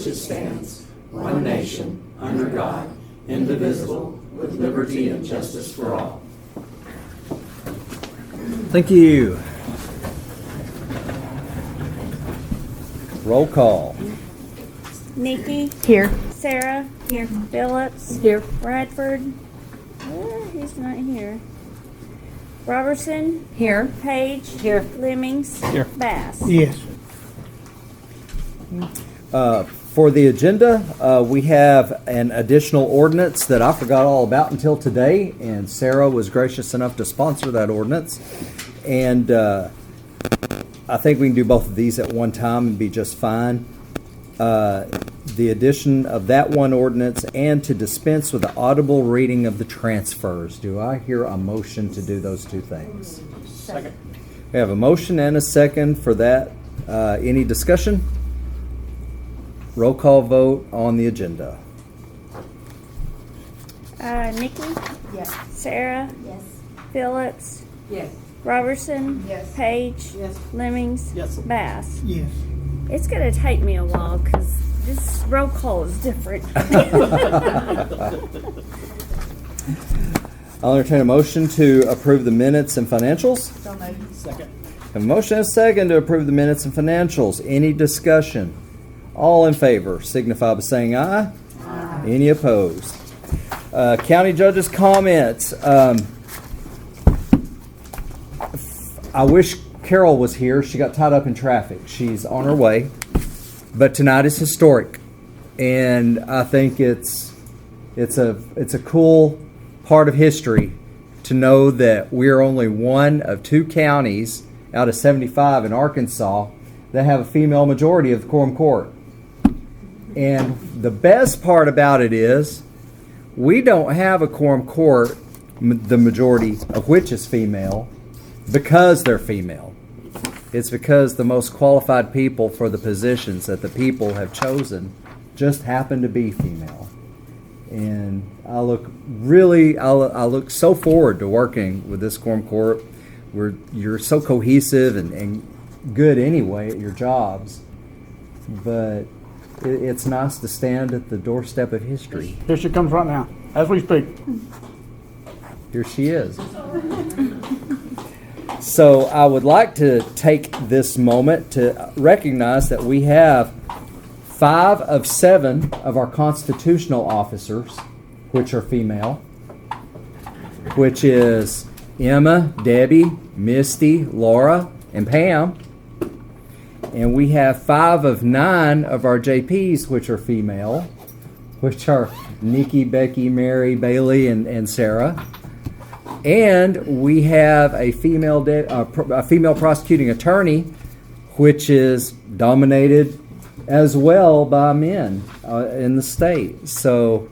which it stands, one nation, under God, indivisible, with liberty and justice for all. Thank you. Roll call. Nikki. Here. Sarah. Here. Phillips. Here. Bradford. He's not here. Robertson. Here. Page. Here. Lemmings. Here. Bass. Yes. For the agenda, we have an additional ordinance that I forgot all about until today, and Sarah was gracious enough to sponsor that ordinance. And I think we can do both of these at one time and be just fine. The addition of that one ordinance and to dispense with the audible reading of the transfers. Do I hear a motion to do those two things? Second. We have a motion and a second for that. Any discussion? Roll call vote on the agenda. Nikki. Yes. Sarah. Yes. Phillips. Yes. Robertson. Yes. Page. Yes. Lemmings. Yes. Bass. Yes. It's going to take me a while because this roll call is different. I'll entertain a motion to approve the minutes and financials. So moved. Second. A motion and a second to approve the minutes and financials. Any discussion? All in favor signify by saying aye. Aye. Any opposed? County judge's comments. I wish Carol was here. She got tied up in traffic. She's on her way. But tonight is historic. And I think it's a cool part of history to know that we are only one of two counties out of 75 in Arkansas that have a female majority of the Quorum Court. And the best part about it is we don't have a Quorum Court, the majority of which is female, because they're female. It's because the most qualified people for the positions that the people have chosen just happen to be female. And I look so forward to working with this Quorum Court. You're so cohesive and good anyway at your jobs, but it's nice to stand at the doorstep of history. Here she comes right now, as we speak. Here she is. So I would like to take this moment to recognize that we have 5 of 7 of our constitutional officers, which are female, which is Emma, Debbie, Misty, Laura, and Pam. And we have 5 of 9 of our JPs, which are female, which are Nikki, Becky, Mary, Bailey, and Sarah. And we have a female prosecuting attorney, which is dominated as well by men in the state. So,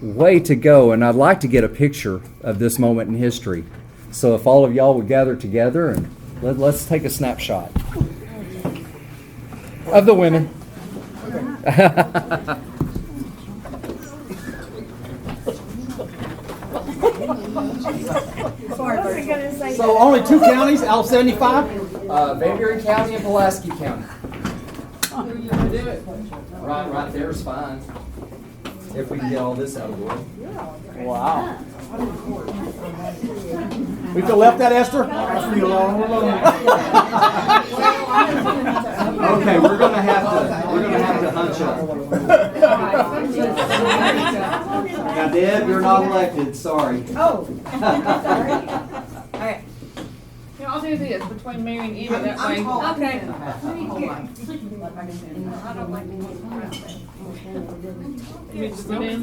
way to go. And I'd like to get a picture of this moment in history. So if all of y'all would gather together and let's take a snapshot of the women. So only 2 counties out of 75? Van Buren County and Pulaski County. Right there is fine. If we can get all this out of the way. Wow. We feel left that, Esther? I feel all alone. Okay, we're gonna have to hunch up. Now, Deb, you're not elected. Sorry. Oh. Sorry. All right. Yeah, I'll do this between Mary and Eva that way. Okay. I don't like to you just go in.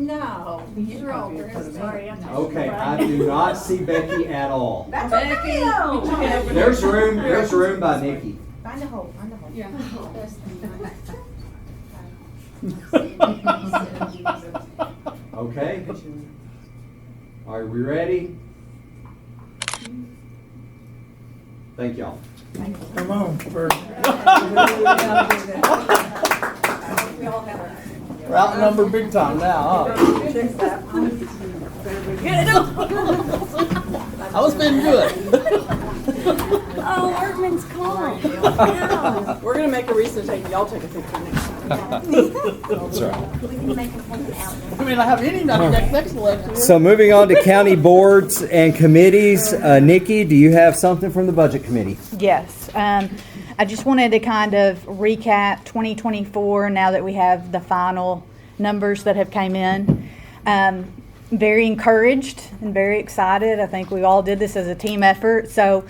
No, you're over. Sorry. Okay, I do not see Becky at all. That's Becky. There's room by Nikki. Find a hole. Find a hole. Yeah. Okay. Are we ready? Thank y'all. Come on, Bert. We're outnumbered big time now, huh? I was been good. Oh, Workman's calling. We're going to make a reason to take y'all take a picture next time. That's right. We can make them take it out. I mean, I have any next election. So moving on to county boards and committees, Nikki, do you have something from the budget committee? Yes. I just wanted to kind of recap 2024 now that we have the final numbers that have came in. Very encouraged and very excited. I think we all did this as a team effort. So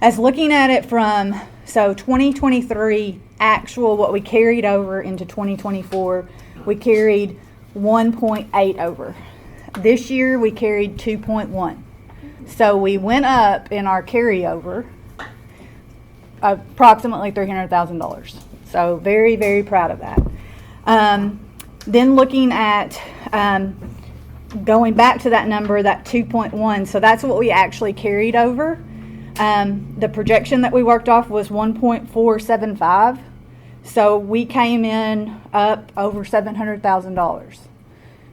as looking at it from 2023 actual, what we carried over into 2024, we carried 1.8 over. This year we carried 2.1. So we went up in our carryover approximately $300,000. So very, very proud of that. Then looking at going back to that number, that 2.1, so that's what we actually carried over. The projection that we worked off was 1.475. So we came in up over $700,000.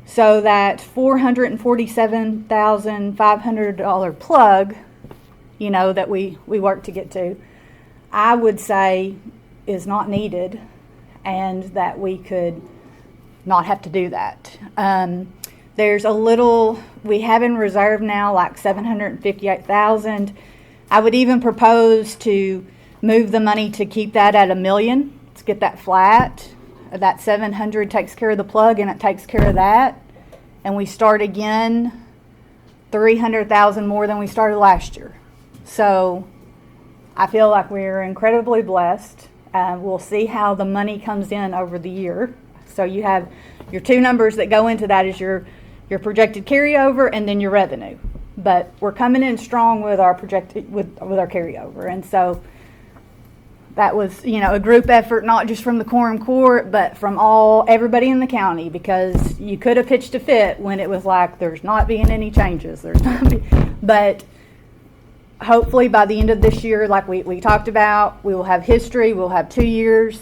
So that $447,500 plug, that we worked to get to, I would say is not needed, and that we could not have to do that. There's a little we have in reserve now, like $758,000. I would even propose to move the money to keep that at $1 million. Let's get that flat. That 700 takes care of the plug, and it takes care of that. And we start again, $300,000 more than we started last year. So I feel like we're incredibly blessed. We'll see how the money comes in over the year. So you have your two numbers that go into that is your projected carryover and then your revenue. But we're coming in strong with our projected with our carryover, and so that was a group effort, not just from the Quorum Court, but from everybody in the county, because you could have pitched a fit when it was like there's not being any changes. But hopefully by the end of this year, like we talked about, we will have history. We'll have 2 years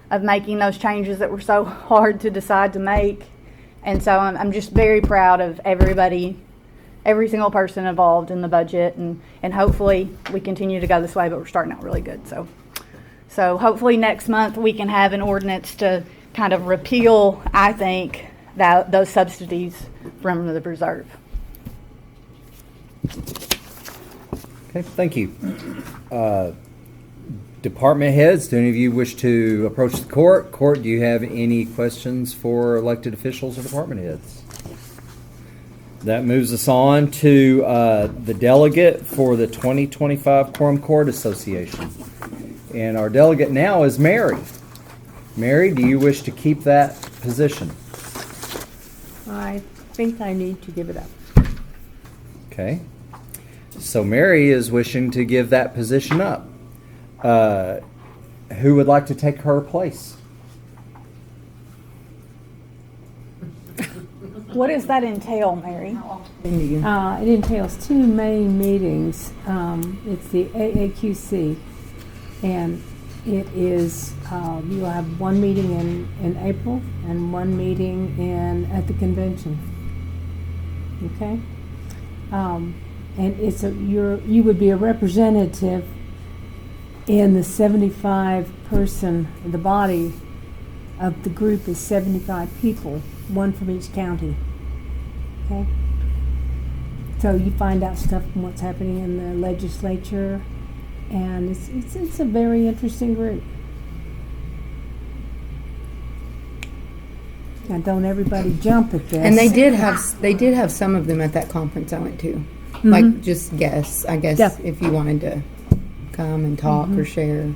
of making those changes that were so hard to decide to make. And so I'm just very proud of everybody, every single person involved in the budget, and hopefully we continue to go this way, but we're starting out really good. So hopefully next month we can have an ordinance to kind of repeal, I think, those subsidies from the reserve. Okay, thank you. Department heads, do any of you wish to approach the court? Court, do you have any questions for elected officials or department heads? That moves us on to the delegate for the 2025 Quorum Court Association. And our delegate now is Mary. Mary, do you wish to keep that position? I think I need to give it up. Okay. So Mary is wishing to give that position up. Who would like to take her place? What does that entail, Mary? It entails two main meetings. It's the AAQC, and it is you'll have one meeting in April and one meeting at the convention. Okay, and it's you would be a representative in the 75 person. The body of the group is 75 people, one from each county. Okay? So you find out stuff from what's happening in the legislature, and it's a very interesting group. Now, don't everybody jump at this. And they did have some of them at that conference I went to. Mm-hmm. Like just guess, I guess, Yeah. if you wanted to come and talk or share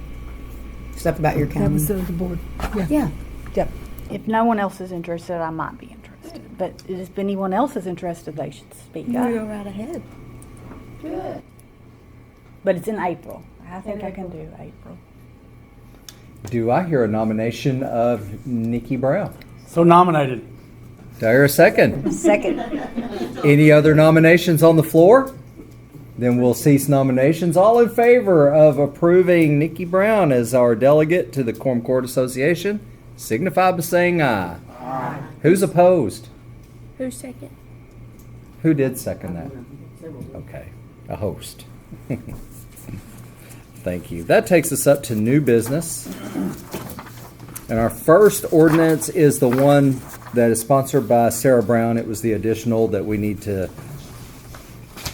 stuff about your That county. was the board. Yeah. Yeah. Yep. If no one else is interested, I might be interested. But if anyone else is interested, they should speak up. You go right ahead. But it's in April. I think I can do April. Do I hear a nomination of Nikki Brown? So nominated. Do I hear a second? Second. Any other nominations on the floor? Then we'll cease nominations. All in favor of approving Nikki Brown as our delegate to the Quorum Court Association, signify by saying aye. Aye. Who's opposed? Who's second? Who did second that? Okay, a host. Thank you. That takes us up to new business. And our first ordinance is the one that is sponsored by Sarah Brown. It was the additional that we need to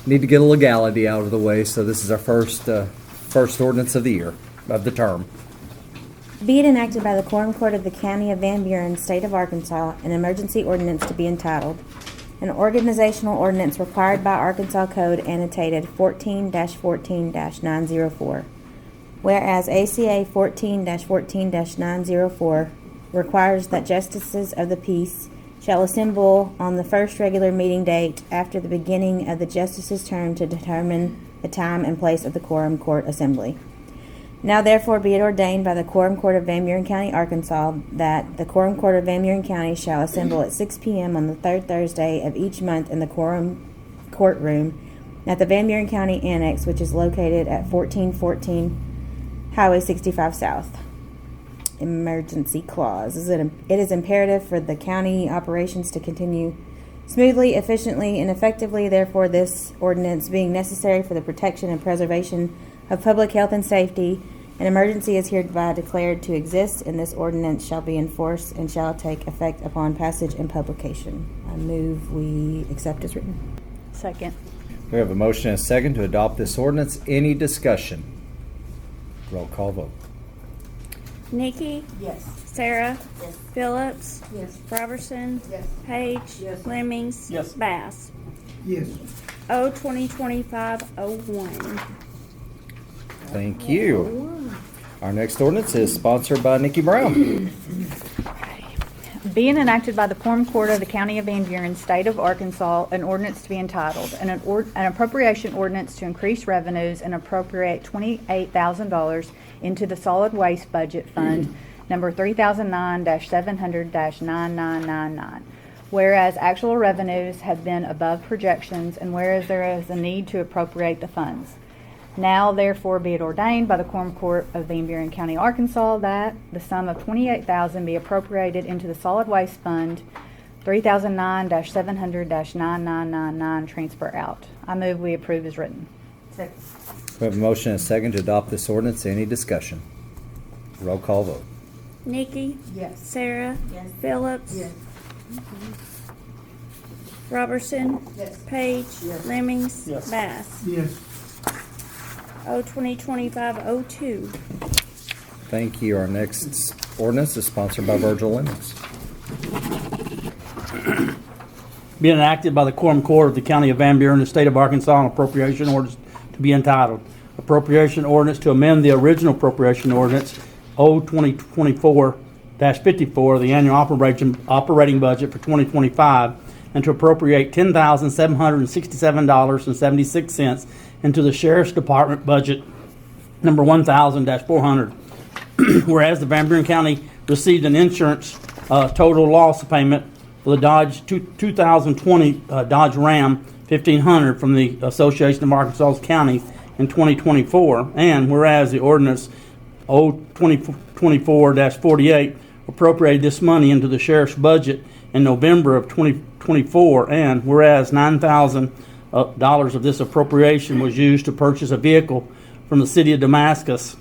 get a legality out of the way. So this is our first ordinance of the year, of the term. Be it enacted by the Quorum Court of the County of Van Buren, State of Arkansas, an emergency ordinance to be entitled, an organizational ordinance required by Arkansas Code annotated 14-14-904. Whereas ACA 14-14-904 requires that justices of the peace shall assemble on the first regular meeting date after the beginning of the justice's term to determine the time and place of the Quorum Court Assembly. Now therefore be it ordained by the Quorum Court of Van Buren County, Arkansas, that the Quorum Court of Van Buren County shall assemble at 6 p.m. on the third Thursday of each month in the Quorum Courtroom at the Van Buren County Annex, which is located at 1414 Highway 65 South. Emergency clause. It is imperative for the county operations to continue smoothly, efficiently, and effectively. Therefore, this ordinance being necessary for the protection and preservation of public health and safety, an emergency is hereby declared to exist, and this ordinance shall be enforced and shall take effect upon passage and publication. I move we accept as written. Second. We have a motion and a second to adopt this ordinance. Any discussion? Roll call vote. Nikki? Yes. Sarah? Yes. Phillips? Yes. Robertson? Yes. Page? Yes. Lemmings? Yes. Bass? Yes. O 2025-01. Thank you. Our next ordinance is sponsored by Nikki Brown. Being enacted by the Quorum Court of the County of Van Buren, State of Arkansas, an ordinance to be entitled, an appropriation ordinance to increase revenues and appropriate $28,000 into the solid waste budget fund, number 3009-700-9999. Whereas actual revenues have been above projections, and whereas there is a need to appropriate the funds. Now, therefore, be it ordained by the Quorum Court of Van Buren County, Arkansas, that the sum of $28,000 be appropriated into the Solid Waste Fund 3009-700-9999 transfer out. I move we approve as written. Second. We have a motion and a second to adopt this ordinance. Any discussion? Roll call vote. Nikki? Yes. Sarah? Yes. Phillips? Yes. Robertson? Yes. Page? Yes. Lemmings? Yes. Bass? Yes. O 2025-02. Thank you. Our next ordinance is sponsored by Virgil Lemmings. Being enacted by the Quorum Court of the County of Van Buren, the State of Arkansas, an appropriation ordinance to be entitled, appropriation ordinance to amend the original appropriation ordinance, O 2024-54, the annual operating budget for 2025, and to appropriate $10,767.76 into the Sheriff's Department budget, number 1000-400. Whereas the Van Buren County received an insurance total loss payment for the Dodge 2020 Dodge Ram 1500 from the Association of Arkansas Counties in 2024, and whereas the ordinance O 2024-48 appropriated this money into the sheriff's budget in November of 2024, and whereas $9,000 of this appropriation was used to purchase a vehicle from the city of Damascus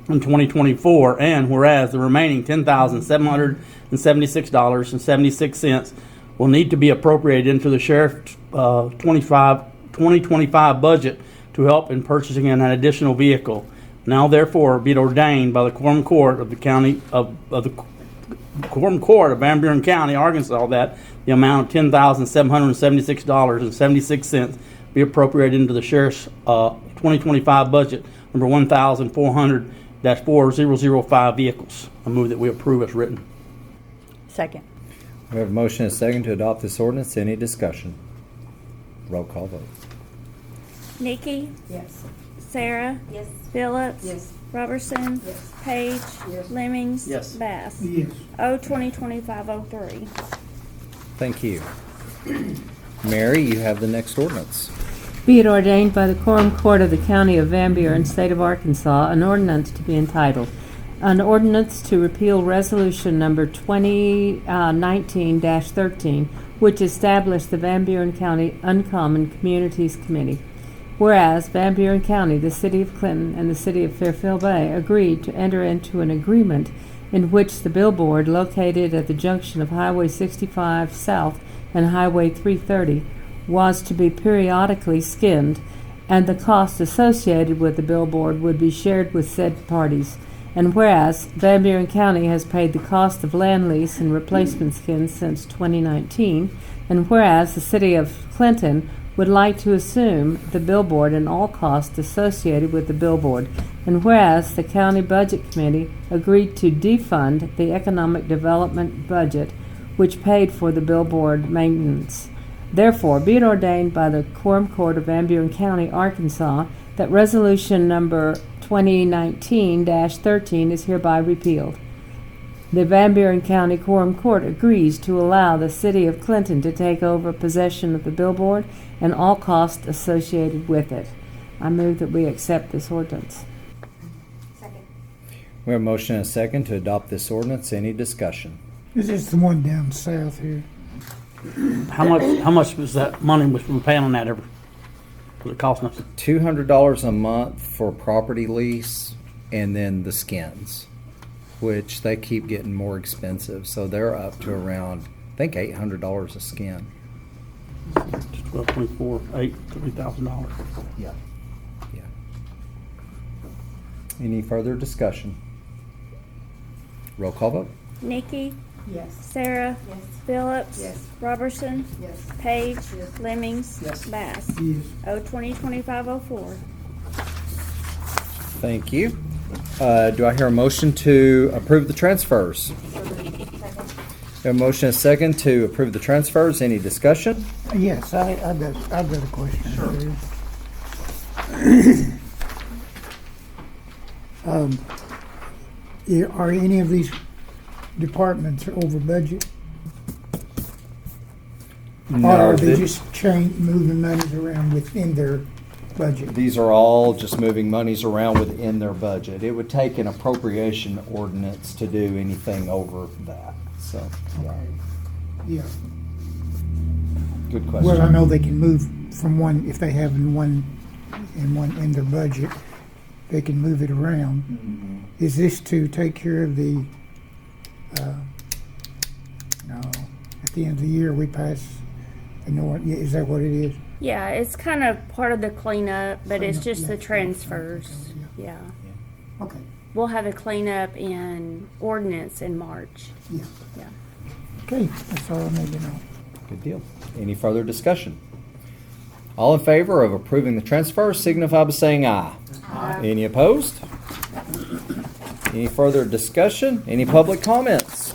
in 2024, and whereas the remaining $10,776.76 will need to be appropriated into the sheriff's 2025 budget to help in purchasing an additional vehicle. Now, therefore, be it ordained by the Quorum Court of the County of the Quorum Court of Van Buren County, Arkansas, that the amount of $10,776.76 be appropriated into the sheriff's 2025 budget, number 1,400-4005 vehicles. I move that we approve as written. Second. We have a motion and a second to adopt this ordinance. Any discussion? Roll call vote. Nikki? Yes. Sarah? Yes. Phillips? Yes. Robertson? Yes. Page? Yes. Lemmings? Yes. Bass? Yes. O 2025-03. Thank you. Mary, you have the next ordinance. Be it ordained by the Quorum Court of the County of Van Buren, State of Arkansas, an ordinance to be entitled, an ordinance to repeal resolution number 2019-13, which established the Van Buren County Uncommon Communities Committee. Whereas Van Buren County, the City of Clinton, and the City of Fairfield Bay agreed to enter into an agreement in which the billboard located at the junction of Highway 65 South and Highway 330 was to be periodically skinned, and the cost associated with the billboard would be shared with said parties. And whereas Van Buren County has paid the cost of land lease and replacement skins since 2019, and whereas the City of Clinton would like to assume the billboard and all costs associated with the billboard, and whereas the County Budget Committee agreed to defund the Economic Development budget which paid for the billboard maintenance. Therefore, be it ordained by the Quorum Court of Van Buren County, Arkansas, that Resolution number 2019-13 is hereby repealed. The Van Buren County Quorum Court agrees to allow the City of Clinton to take over possession of the billboard and all costs associated with it. I move that we accept this ordinance. Second. We have a motion and a second to adopt this ordinance. Any discussion? This is the one down south here. How much was that money was we paying on that ever? Was it costing us? $200 a month for property lease, and then the skins, which they keep getting more expensive. So they're up to around, I think, $800 a skin. 12, 24, $8,000, $3,000. Yeah. Yeah. Any further discussion? Roll call vote. Nikki, Yes. Sarah, Yes. Phillips, Yes. Robertson, Yes. Page, Yes. Lemmings, Yes. Bass. Yes. O 2025-04. Thank you. Do I hear a motion to approve the transfers? A motion and a second to approve the transfers. Any discussion? Yes, I've got a question. Sure. Are any of these departments over budget? Or are they just moving monies around within their budget? These are all just moving monies around within their budget. It would take an appropriation ordinance to do anything over that. So, yeah. Yeah. Good question. Well, I know they can move from one, if they have one in their budget, they can move it around. Mhm. Is this to take care of the, no, at the end of the year, we pass, is that what it is? Yeah, it's kind of part of the cleanup, but it's Cleanup, just the yeah. transfers. Yeah. Okay, We'll have a cleanup in ordinance in March. yeah. Yeah. Okay, that's all I need to know. Good deal. Any further discussion? All in favor of approving the transfer signify by saying aye. Aye. Any opposed? Any further discussion? Any public comments?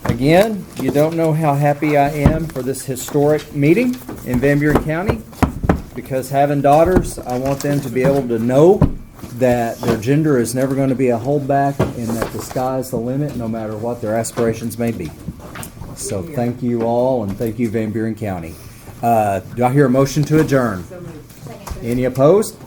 Again, you don't know how happy I am for this historic meeting in Van Buren County, because having daughters, I want them to be able to know that their gender is never going to be a holdback and that the sky's the limit no matter what their aspirations may be. So thank you all, and thank you, Van Buren County. Do I hear a motion to adjourn? Any opposed?